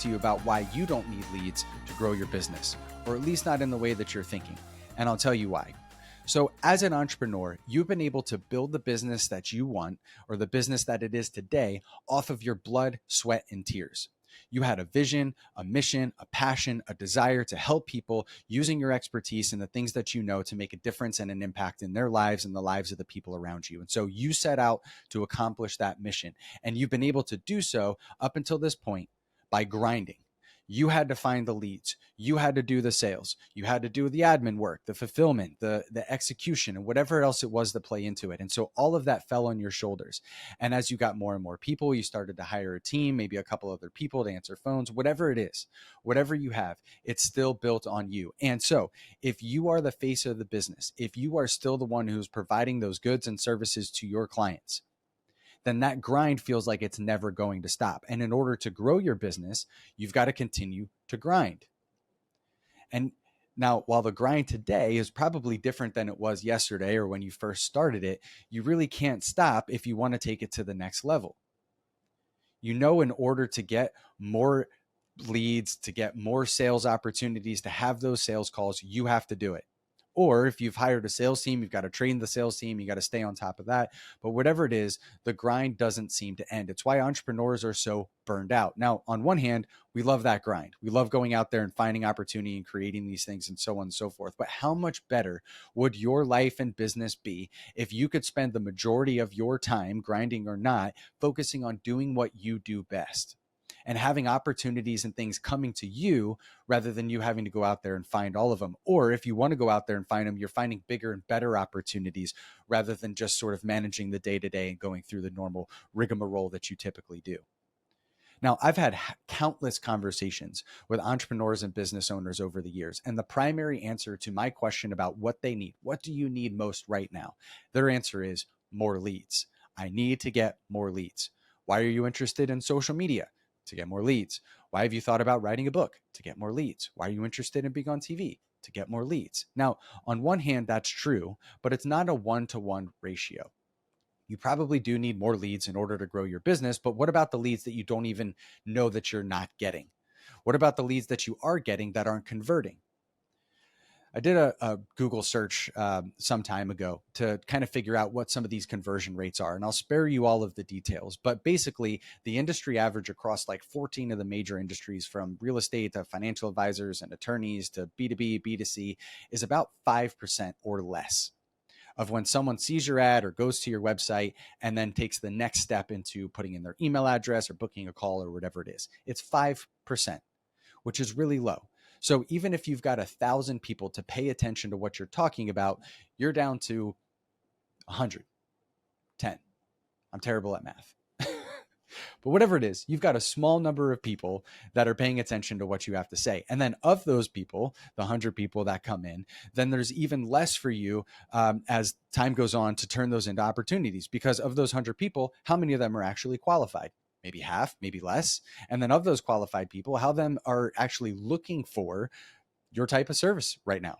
to you about why you don't need leads to grow your business, or at least not in the way that you're thinking. And I'll tell you why. So as an entrepreneur, you've been able to build the business that you want, or the business that it is today, off of your blood, sweat, and tears. You had a vision, a mission, a passion, a desire to help people using your expertise and the things that you know to make a difference and an impact in their lives and the lives of the people around you. And so you set out to accomplish that mission. And you've been able to do so up until this point by grinding. You had to find the leads. You had to do the sales. You had to do the admin work, the fulfillment, the execution, and whatever else it was that play into it. And so all of that fell on your shoulders. And as you got more and more people, you started to hire a team, maybe a couple other people to answer phones, whatever it is, whatever you have, it's still built on you. And so if you are the face of the business, if you are still the one who's providing those goods and services to your clients, then that grind feels like it's never going to stop. And in order to grow your business, you've got to continue to grind. And now, while the grind today is probably different than it was yesterday or when you first started it, you really can't stop if you want to take it to the next level. You know, in order to get more leads, to get more sales opportunities, to have those sales calls, you have to do it. Or if you've hired a sales team, you've got to train the sales team. You got to stay on top of that. But whatever it is, the grind doesn't seem to end. It's why entrepreneurs are so burned out. Now, on one hand, we love that grind. We love going out there and finding opportunity and creating these things and so on and so forth. But how much better would your life and business be if you could spend the majority of your time, grinding or not, focusing on doing what you do best? And having opportunities and things coming to you rather than you having to go out there and find all of them. Or if you want to go out there and find them, you're finding bigger and better opportunities rather than just sort of managing the day-to-day and going through the normal rigmarole that you typically do. Now, I've had countless conversations with entrepreneurs and business owners over the years, and the primary answer to my question about what they need, what do you need most right now? Their answer is more leads. I need to get more leads. Why are you interested in social media? To get more leads. Why have you thought about writing a book? To get more leads. Why are you interested in being on TV? To get more leads. Now, on one hand, that's true, but it's not a one-to-one ratio. You probably do need more leads in order to grow your business, but what about the leads that you don't even know that you're not getting? What about the leads that you are getting that aren't converting? I did a Google search some time ago to kind of figure out what some of these conversion rates are. And I'll spare you all of the details. But basically, the industry average across like 14 of the major industries, from real estate to financial advisors and attorneys to B2B, B2C, is about 5% or less of when someone sees your ad or goes to your website and then takes the next step into putting in their email address or booking a call or whatever it is. It's 5%, which is really low. So even if you've got 1,000 people to pay attention to what you're talking about, you're down to 100, 10. I'm terrible at math. But whatever it is, you've got a small number of people that are paying attention to what you have to say. And then of those people, the 100 people that come in, then there's even less for you as time goes on to turn those into opportunities. Because of those 100 people, how many of them are actually qualified? Maybe half, maybe less. And then of those qualified people, how them are actually looking for your type of service right now?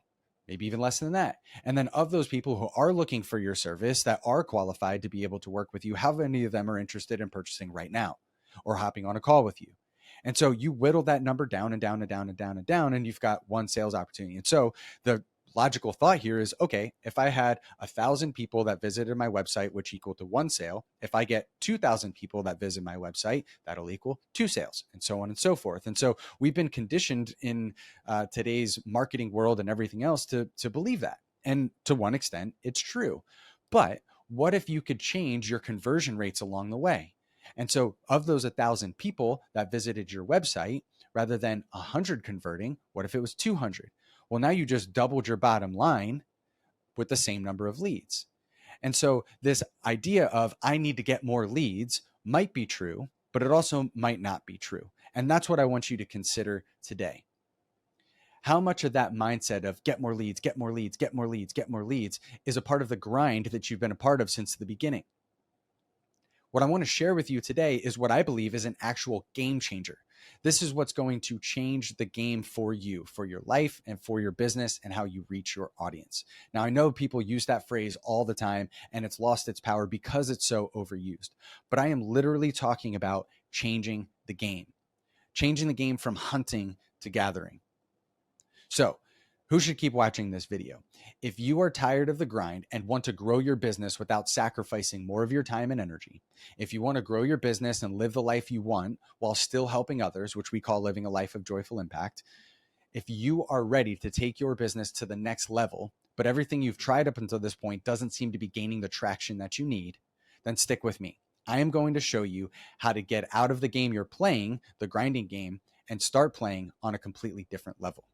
Maybe even less than that. And then of those people who are looking for your service that are qualified to be able to work with you, how many of them are interested in purchasing right now or hopping on a call with you? And so you whittle that number down and down and down and down and down, and you've got one sales opportunity. And so the logical thought here is, okay, if I had 1,000 people that visited my website, which equal to one sale, if I get 2,000 people that visit my website, that'll equal 2 sales, and so on and so forth. And so we've been conditioned in today's marketing world and everything else to believe that. And to one extent, it's true. But what if you could change your conversion rates along the way? And so of those 1,000 people that visited your website, rather than 100 converting, what if it was 200? Well, now you just doubled your bottom line with the same number of leads. And so this idea of I need to get more leads might be true, but it also might not be true. And that's what I want you to consider today. How much of that mindset of get more leads, get more leads, get more leads, get more leads is a part of the grind that you've been a part of since the beginning? What I want to share with you today is what I believe is an actual game changer. This is what's going to change the game for you, for your life and for your business and how you reach your audience. Now, I know people use that phrase all the time and it's lost its power because it's so overused, but I am literally talking about changing the game. changing the game from hunting to gathering. So, who should keep watching this video? If you are tired of the grind and want to grow your business without sacrificing more of your time and energy, if you want to grow your business and live the life you want while still helping others, which we call living a life of joyful impact, if you are ready to take your business to the next level, but everything you've tried up until this point doesn't seem to be gaining the traction that you need, then stick with me. I am going to show you how to get out of the game you're playing, the grinding game, and start playing on a completely different level.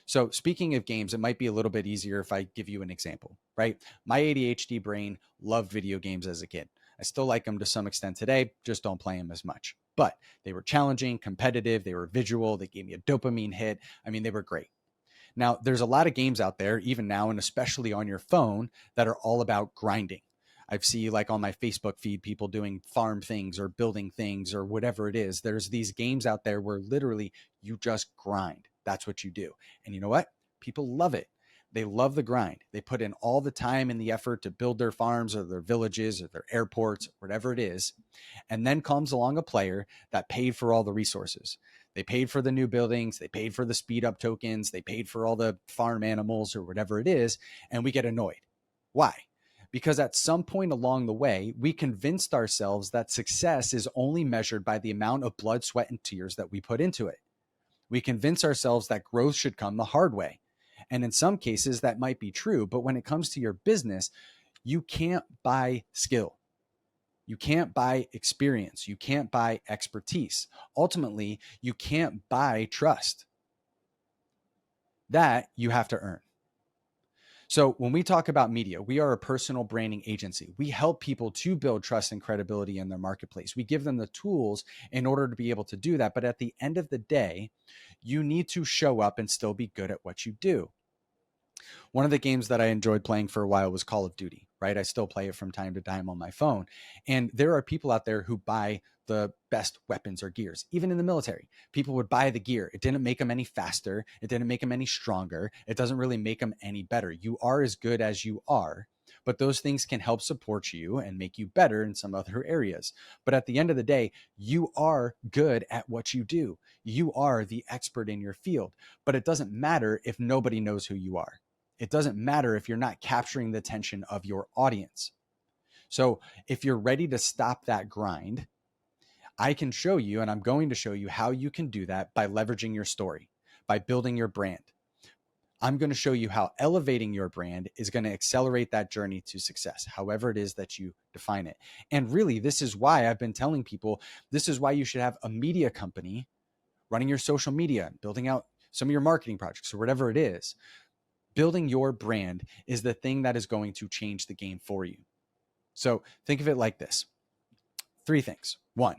So speaking of games, it might be a little bit easier if I give you an example, right? My ADHD brain loved video games as a kid. I still like them to some extent today, just don't play them as much. But they were challenging, competitive, they were visual, they gave me a dopamine hit. I mean, they were great. Now, there's a lot of games out there, even now, and especially on your phone, that are all about grinding. I've seen like on my Facebook feed, people doing farm things or building things or whatever it is. There's these games out there where literally you just grind. That's what you do. And you know what? People love it. They love the grind. They put in all the time and the effort to build their farms or their villages or their airports, whatever it is. And then comes along a player that paid for all the resources. They paid for the new buildings. They paid for the speed up tokens. They paid for all the farm animals or whatever it is. And we get annoyed. Why? Because at some point along the way, we convinced ourselves that success is only measured by the amount of blood, sweat, and tears that we put into it. We convince ourselves that growth should come the hard way. And in some cases, that might be true. But when it comes to your business, you can't buy skill. You can't buy experience. You can't buy expertise. Ultimately, you can't buy trust. That you have to earn. So when we talk about media, we are a personal branding agency. We help people to build trust and credibility in their marketplace. We give them the tools in order to be able to do that. But at the end of the day, you need to show up and still be good at what you do. One of the games that I enjoyed playing for a while was Call of Duty, right? I still play it from time to time on my phone. And there are people out there who buy the best weapons or gears, even in the military. People would buy the gear. It didn't make them any faster. It didn't make them any stronger. It doesn't really make them any better. You are as good as you are, but those things can help support you and make you better in some other areas. But at the end of the day, you are good at what you do. You are the expert in your field, but it doesn't matter if nobody knows who you are. It doesn't matter if you're not capturing the attention of your audience. So if you're ready to stop that grind, I can show you, and I'm going to show you how you can do that by leveraging your story, by building your brand. I'm going to show you how elevating your brand is going to accelerate that journey to success, however it is that you define it. And really, this is why I've been telling people, this is why you should have a media company running your social media, building out some of your marketing projects or whatever it is. Building your brand is the thing that is going to change the game for you. So think of it like this. 3 things. 1,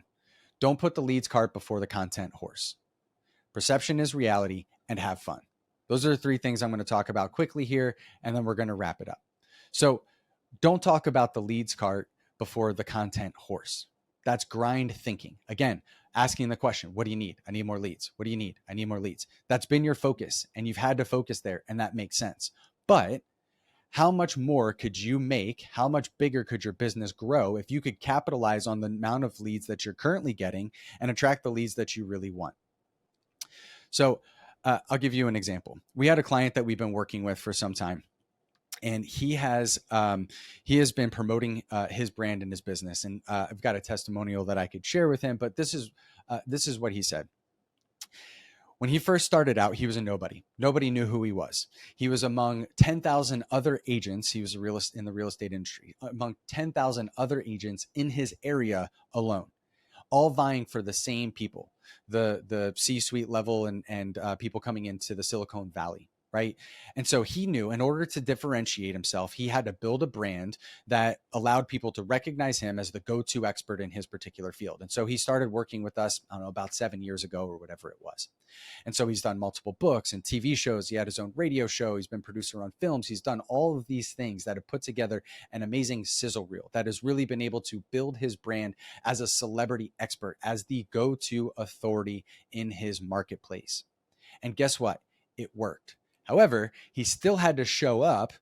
don't put the leads cart before the content horse. Perception is reality, and have fun. Those are the 3 things I'm going to talk about quickly here, and then we're going to wrap it up. So don't talk about the leads cart before the content horse. That's grind thinking. Again, asking the question, what do you need? I need more leads. What do you need? I need more leads. That's been your focus, and you've had to focus there, and that makes sense. But how much more could you make? How much bigger could your business grow if you could capitalize on the amount of leads that you're currently getting and attract the leads that you really want? So I'll give you an example. We had a client that we've been working with for some time, and he has been promoting his brand in his business. And I've got a testimonial that I could share with him, but this is what he said. When he first started out, he was a nobody. Nobody knew who he was. He was among 10,000 other agents. He was in the real estate industry, among 10,000 other agents in his area alone, all vying for the same people, the C-suite level and people coming into the Silicon Valley. Right. And so he knew in order to differentiate himself, he had to build a brand that allowed people to recognize him as the go-to expert in his particular field. And so he started working with us, I don't know, about 7 years ago or whatever it was. And so he's done multiple books and TV shows. He had his own radio show. He's been producer on films. He's done all of these things that have put together an amazing sizzle reel that has really been able to build his brand as a celebrity expert, as the go-to authority in his marketplace. And guess what? It worked. However, he still had to show up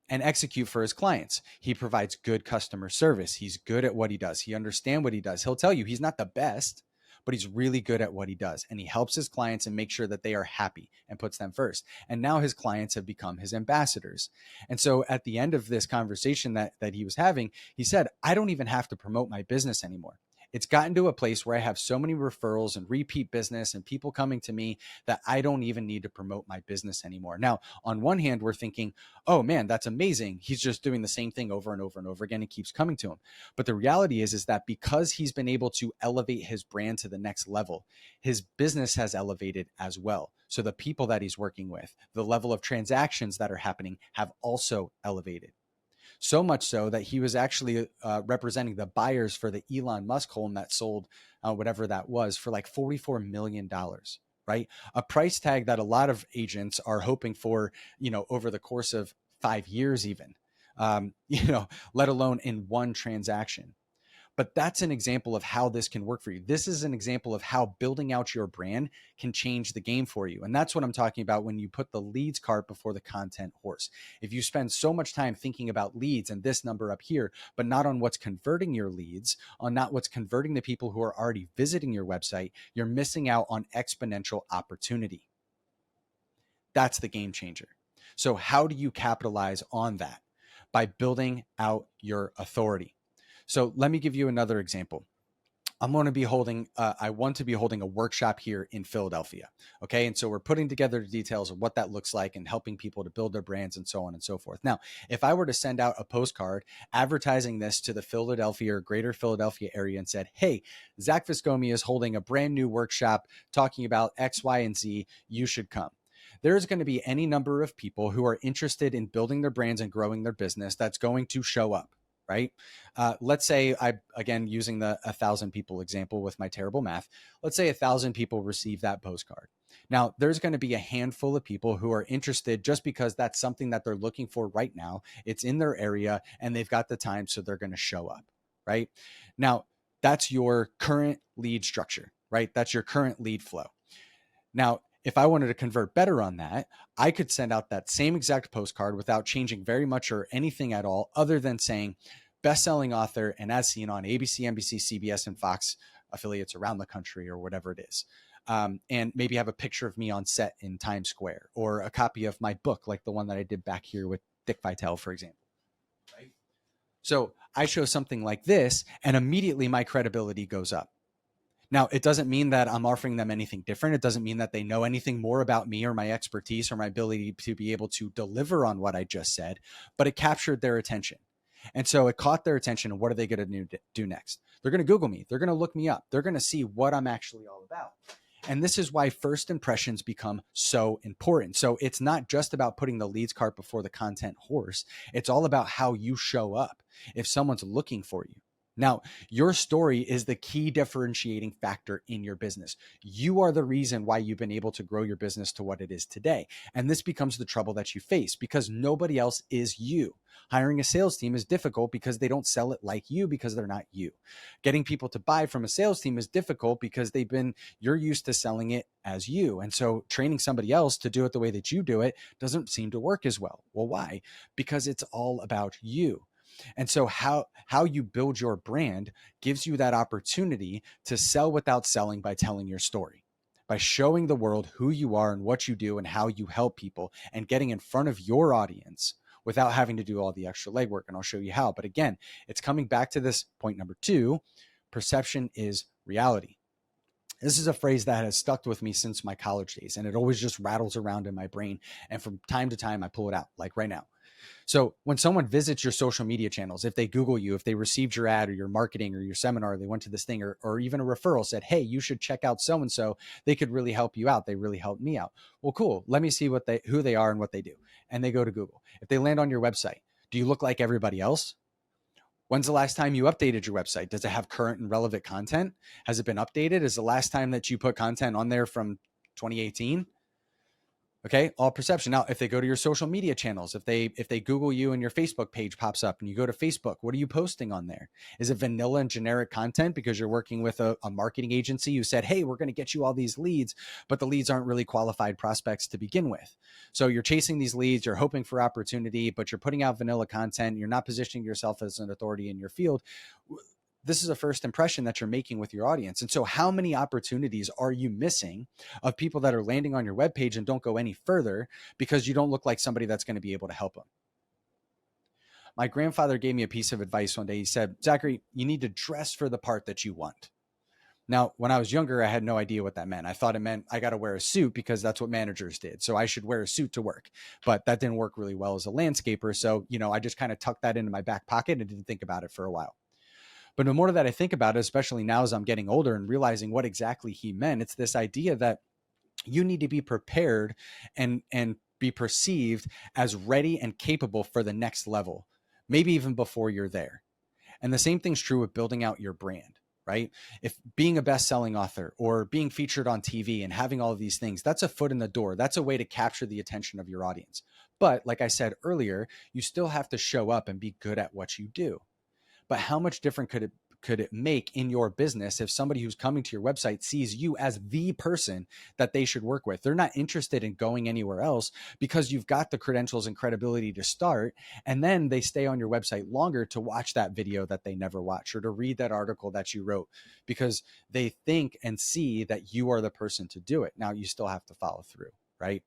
and execute for his clients. He provides good customer service. He's good at what he does. He understands what he does. He'll tell you he's not the best, but he's really good at what he does. And he helps his clients and makes sure that they are happy and puts them first. And now his clients have become his ambassadors. And so at the end of this conversation that he was having, he said, I don't even have to promote my business anymore. It's gotten to a place where I have so many referrals and repeat business and people coming to me that I don't even need to promote my business anymore. Now, on one hand, we're thinking, oh man, that's amazing. He's just doing the same thing over and over and over again. It keeps coming to him. But the reality is that because he's been able to elevate his brand to the next level, his business has elevated as well. So the people that he's working with, the level of transactions that are happening have also elevated. So much so that he was actually representing the buyers for the Elon Musk home that sold whatever that was for like $44 million, right? A price tag that a lot of agents are hoping for, over the course of 5 years even, let alone in one transaction. But that's an example of how this can work for you. This is an example of how building out your brand can change the game for you. And that's what I'm talking about when you put the leads cart before the content horse. If you spend so much time thinking about leads and this number up here, but not on what's converting your leads, on not what's converting the people who are already visiting your website, you're missing out on exponential opportunity. That's the game changer. So how do you capitalize on that? By building out your authority. So let me give you another example. I want to be holding a workshop here in Philadelphia. Okay. And so we're putting together the details of what that looks like and helping people to build their brands and so on and so forth. Now, if I were to send out a postcard advertising this to the Philadelphia or greater Philadelphia area and said, hey, Zack Viscomi is holding a brand new workshop talking about X, Y, and Z, you should come. There's going to be any number of people who are interested in building their brands and growing their business that's going to show up. Right? Let's say again, using the 1,000 people example with my terrible math, let's say 1,000 people receive that postcard. Now, there's going to be a handful of people who are interested just because that's something that they're looking for right now. It's in their area and they've got the time, so they're going to show up, right? Now, that's your current lead structure, right? That's your current lead flow. Now, if I wanted to convert better on that, I could send out that same exact postcard without changing very much or anything at all, other than saying best-selling author and as seen on ABC, NBC, CBS, and Fox affiliates around the country or whatever it is. And maybe have a picture of me on set in Times Square or a copy of my book, like the one that I did back here with Dick Vitale, for example. Right? So I show something like this and immediately my credibility goes up. Now, it doesn't mean that I'm offering them anything different. It doesn't mean that they know anything more about me or my expertise or my ability to be able to deliver on what I just said, but it captured their attention. And so it caught their attention. And what are they going to do next? They're going to Google me. They're going to look me up. They're going to see what I'm actually all about. And this is why first impressions become so important. So it's not just about putting the leads cart before the content horse. It's all about how you show up if someone's looking for you. Now, your story is the key differentiating factor in your business. You are the reason why you've been able to grow your business to what it is today. And this becomes the trouble that you face because nobody else is you. Hiring a sales team is difficult because they don't sell it like you because they're not you. Getting people to buy from a sales team is difficult because you're used to selling it as you. And so training somebody else to do it the way that you do it doesn't seem to work as well. Well, why? Because it's all about you. And so how you build your brand gives you that opportunity to sell without selling by telling your story, by showing the world who you are and what you do and how you help people and getting in front of your audience without having to do all the extra legwork. And I'll show you how. But again, it's coming back to this point number 2, perception is reality. This is a phrase that has stuck with me since my college days, and it always just rattles around in my brain. And from time to time, I pull it out, like right now. So when someone visits your social media channels, if they Google you, if they received your ad or your marketing or your seminar, they went to this thing or even a referral said, hey, you should check out so-and-so. They could really help you out. They really helped me out. Well, cool. Let me see who they are and what they do. And they go to Google. If they land on your website, do you look like everybody else? When's the last time you updated your website? Does it have current and relevant content? Has it been updated? Is the last time that you put content on there from 2018? Okay, all perception. Now, if they go to your social media channels, if they Google you and your Facebook page pops up and you go to Facebook, what are you posting on there? Is it vanilla and generic content because you're working with a marketing agency who said, hey, we're going to get you all these leads, but the leads aren't really qualified prospects to begin with. So you're chasing these leads, you're hoping for opportunity, but you're putting out vanilla content. You're not positioning yourself as an authority in your field. this is a first impression that you're making with your audience. And so how many opportunities are you missing of people that are landing on your webpage and don't go any further because you don't look like somebody that's going to be able to help them? My grandfather gave me a piece of advice one day. He said, Zachary, you need to dress for the part that you want. Now, when I was younger, I had no idea what that meant. I thought it meant I got to wear a suit because that's what managers did. So I should wear a suit to work. But that didn't work really well as a landscaper. So, I just kind of tucked that into my back pocket and didn't think about it for a while. But the more that I think about it, especially now as I'm getting older and realizing what exactly he meant, it's this idea that you need to be prepared and be perceived as ready and capable for the next level, maybe even before you're there. And the same thing's true with building out your brand, right? If being a best-selling author or being featured on TV and having all of these things, that's a foot in the door. That's a way to capture the attention of your audience. But like I said earlier, you still have to show up and be good at what you do. But how much different could it make in your business if somebody who's coming to your website sees you as the person that they should work with? They're not interested in going anywhere else because you've got the credentials and credibility to start, and then they stay on your website longer to watch that video that they never watch or to read that article that you wrote because they think and see that you are the person to do it. Now, you still have to follow through, right?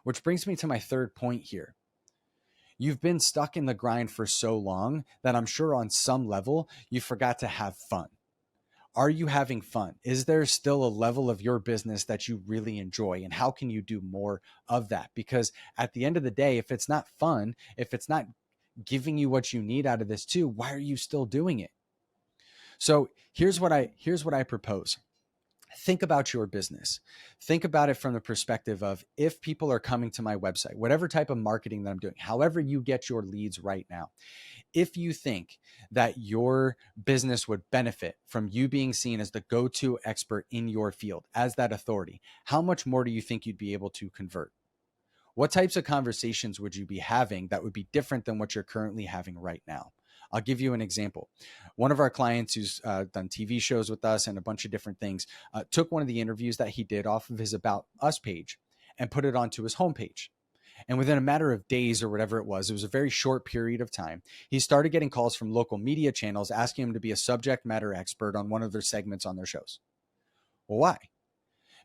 Which brings me to my third point here. You've been stuck in the grind for so long that I'm sure on some level you forgot to have fun. Are you having fun? Is there still a level of your business that you really enjoy? And how can you do more of that? Because at the end of the day, if it's not fun, if it's not giving you what you need out of this too, why are you still doing it? So here's what I propose. Think about your business. Think about it from the perspective of if people are coming to my website, whatever type of marketing that I'm doing, however you get your leads right now, if you think that your business would benefit from you being seen as the go-to expert in your field, as that authority, how much more do you think you'd be able to convert? What types of conversations would you be having that would be different than what you're currently having right now? I'll give you an example. One of our clients who's done TV shows with us and a bunch of different things took one of the interviews that he did off of his About Us page and put it onto his homepage. And within a matter of days or whatever it was a very short period of time, he started getting calls from local media channels asking him to be a subject matter expert on one of their segments on their shows. Well, why?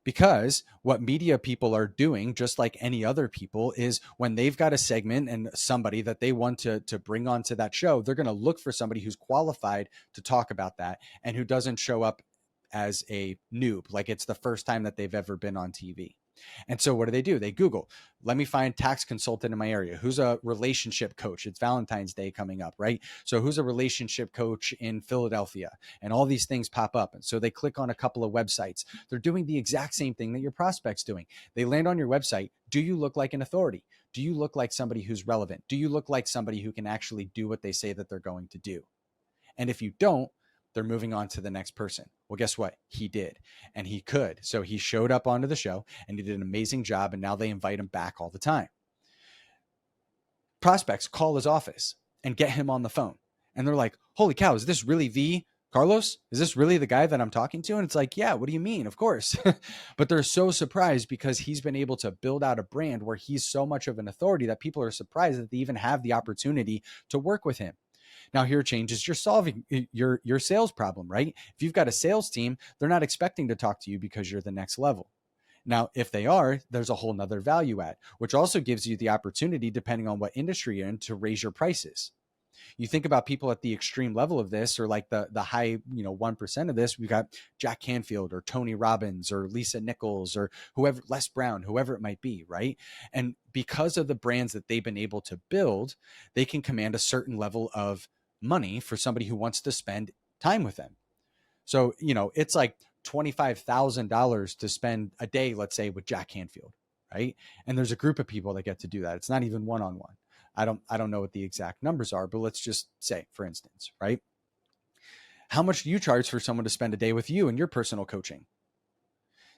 Because what media people are doing, just like any other people, is when they've got a segment and somebody that they want to bring onto that show, they're going to look for somebody who's qualified to talk about that and who doesn't show up as a noob, like it's the first time that they've ever been on TV. And so what do? They Google, let me find tax consultant in my area. Who's a relationship coach? It's Valentine's Day coming up, right? So who's a relationship coach in Philadelphia? And all these things pop up. And so they click on a couple of websites. They're doing the exact same thing that your prospect's doing. They land on your website. Do you look like an authority? Do you look like somebody who's relevant? Do you look like somebody who can actually do what they say that they're going to do? And if you don't, they're moving on to the next person. Well, guess what? He did, and he could. So he showed up onto the show and he did an amazing job. And now they invite him back all the time. Prospects call his office and get him on the phone. And they're like, holy cow, is this really the Carlos? Is this really the guy that I'm talking to? And it's like, yeah, what do you mean? Of course. But they're so surprised because he's been able to build out a brand where he's so much of an authority that people are surprised that they even have the opportunity to work with him. Now here changes, you're solving your sales problem, right? If you've got a sales team, they're not expecting to talk to you because you're the next level. Now, if they are, there's a whole nother value add, which also gives you the opportunity, depending on what industry you're in, to raise your prices. You think about people at the extreme level of this, or like the high, 1% of this, we've got Jack Canfield or Tony Robbins or Lisa Nichols or whoever, Les Brown, whoever it might be, right? And because of the brands that they've been able to build, they can command a certain level of money for somebody who wants to spend time with them. So, it's like $25,000 to spend a day, let's say, with Jack Canfield, right? And there's a group of people that get to do that. It's not even one-on-one. I don't know what the exact numbers are, but let's just say, for instance, right? How much do you charge for someone to spend a day with you in your personal coaching?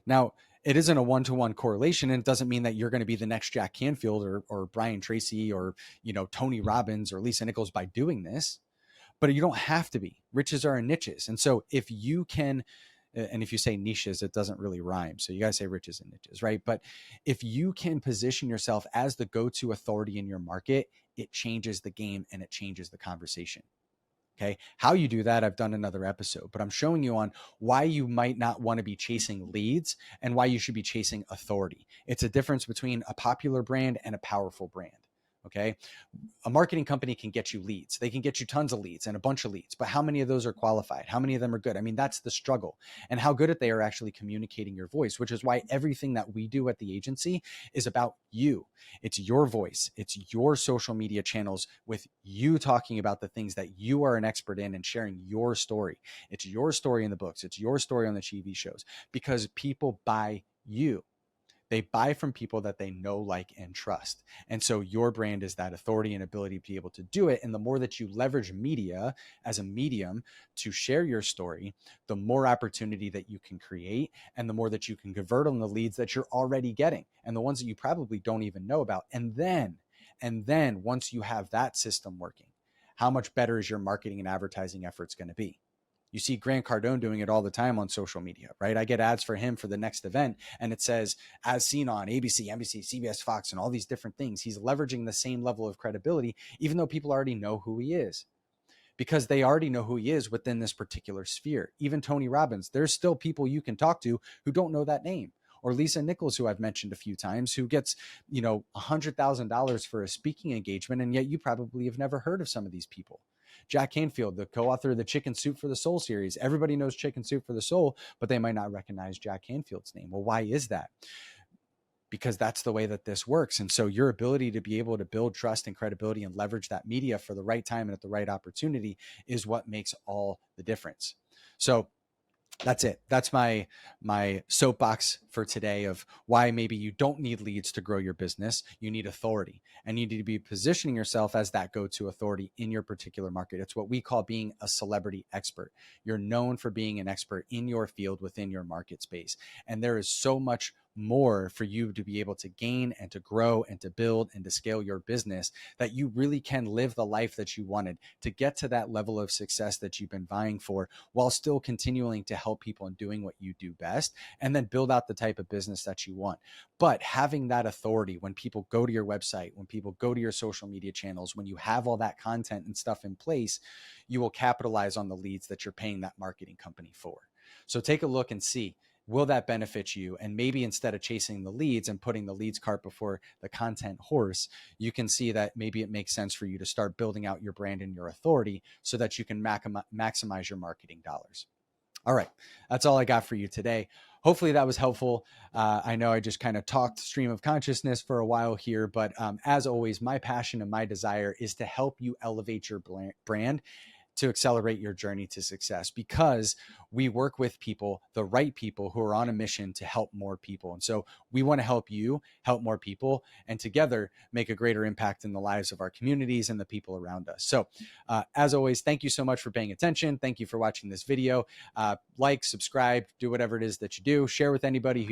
Now, it isn't a one-to-one correlation, and it doesn't mean that you're going to be the next Jack Canfield or Brian Tracy or, Tony Robbins or Lisa Nichols by doing this. But you don't have to be. Riches are in niches. And so if you can, and if you say niches, it doesn't really rhyme. So you got to say riches and niches, right? But if you can position yourself as the go-to authority in your market, it changes the game and it changes the conversation. Okay. How you do that, I've done another episode, but I'm showing you on why you might not want to be chasing leads and why you should be chasing authority. It's a difference between a popular brand and a powerful brand. Okay. A marketing company can get you leads. They can get you tons of leads and a bunch of leads, but how many of those are qualified? How many of them are good? I mean, that's the struggle, and how good at they are actually communicating your voice, which is why everything that we do at the agency is about you. It's your voice. It's your social media channels with you talking about the things that you are an expert in and sharing your story. It's your story in the books. It's your story on the TV shows, because people buy you. They buy from people that they know, like, and trust. And so your brand is that authority and ability to be able to do it. And the more that you leverage media as a medium to share your story, the more opportunity that you can create and the more that you can convert on the leads that you're already getting and the ones that you probably don't even know about. And then once you have that system working, how much better is your marketing and advertising efforts going to be? You see Grant Cardone doing it all the time on social media, right? I get ads for him for the next event, and it says, as seen on ABC, NBC, CBS, Fox, and all these different things. He's leveraging the same level of credibility, even though people already know who he is, because they already know who he is within this particular sphere. Even Tony Robbins, there's still people you can talk to who don't know that name. Or Lisa Nichols, who I've mentioned a few times, who gets, $100,000 for a speaking engagement, and yet you probably have never heard of some of these people. Jack Canfield, the co-author of the Chicken Soup for the Soul series. Everybody knows Chicken Soup for the Soul, but they might not recognize Jack Canfield's name. Well, why is that? Because that's the way that this works. And so your ability to be able to build trust and credibility and leverage that media for the right time and at the right opportunity is what makes all the difference. So that's it. That's my soapbox for today of why maybe you don't need leads to grow your business. You need authority, and you need to be positioning yourself as that go-to authority in your particular market. It's what we call being a celebrity expert. You're known for being an expert in your field within your market space. And there is so much more for you to be able to gain and to grow and to build and to scale your business, that you really can live the life that you wanted to get to that level of success that you've been vying for, while still continuing to help people and doing what you do best, and then build out the type of business that you want. But having that authority, when people go to your website, when people go to your social media channels, when you have all that content and stuff in place, you will capitalize on the leads that you're paying that marketing company for. So take a look and see, will that benefit you? And maybe instead of chasing the leads and putting the leads cart before the content horse, you can see that maybe it makes sense for you to start building out your brand and your authority so that you can maximize your marketing dollars. All right. That's all I got for you today. Hopefully that was helpful. I know I just kind of talked stream of consciousness for a while here, but as always, my passion and my desire is to help you elevate your brand to accelerate your journey to success, because we work with people, the right people, who are on a mission to help more people. And so we want to help you help more people, and together make a greater impact in the lives of our communities and the people around us. So as always, thank you so much for paying attention. Thank you for watching this video. Like, subscribe, do whatever it is that you do. Share with anybody who